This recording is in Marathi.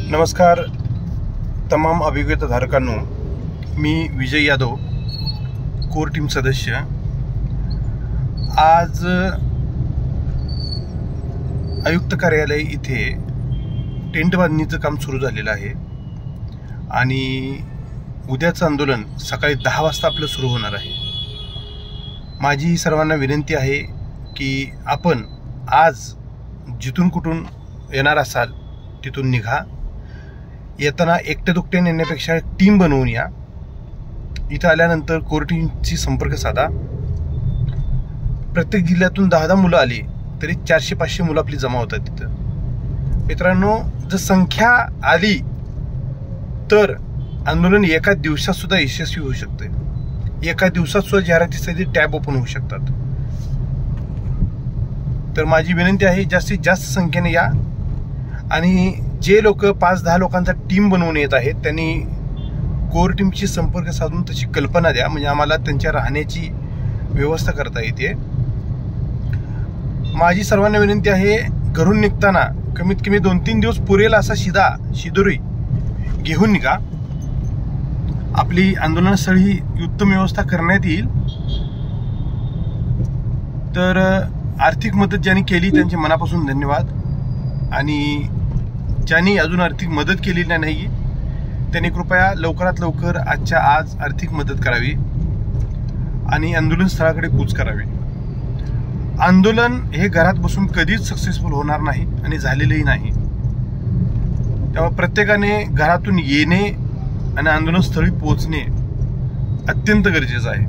नमस्कार तमाम अभिज्ञताधारकांनो, मी विजय यादव, कोर टीम सदस्य। आज आयुक्त कार्यालय इथे टेंट बांधणीचं काम सुरू झालेलं आहे आणि उद्याचं आंदोलन सकाळी 10 वाजता आपलं सुरू होणार आहे। माझी सर्वांना विनंती आहे की आपण आज जिथून कुठून येणार असाल तिथून निघा। येताना एकटे दुकट्याने येण्यापेक्षा टीम बनवून या। इथं आल्यानंतर कोर टीमची संपर्क साधा। प्रत्येक जिल्ह्यातून 10-10 मुलं आली तरी 400-500 मुलं आपली जमा होतात तिथं। मित्रांनो, जर संख्या आली तर आंदोलन एका दिवसात सुद्धा यशस्वी होऊ शकते। एका दिवसात सुद्धा जाहिरातीसाठी टॅब ओपन होऊ शकतात। तर माझी विनंती आहे, जास्तीत जास्त संख्येने या आणि जे लोक 5-10 लोकांचा टीम बनवून येत आहेत त्यांनी कोर टीमशी संपर्क साधून तशी कल्पना द्या, म्हणजे आम्हाला त्यांच्या राहण्याची व्यवस्था करता येते। माझी सर्वांना विनंती आहे, घरून निघताना कमीत कमी 2-3 दिवस पुरेल असा शिदोरी घेऊन निघा। आपली आंदोलनस्थळी उत्तम व्यवस्था करण्यात येईल। तर आर्थिक मदत ज्यांनी केली त्यांचे मनापासून धन्यवाद, आणि ज्यांनी अजून आर्थिक मदत केलेली नाही त्यांनी कृपया लवकरात लवकर आजच्या आज आर्थिक मदत करावी आणि आंदोलन स्थळाकडे कूच करावी। आंदोलन हे घरात बसून कधीच सक्सेसफुल होणार नाही आणि झालेलंही नाही। तेव्हा प्रत्येकाने घरातून येणे आणि आंदोलन स्थळी पोहोचणे अत्यंत गरजेचं आहे।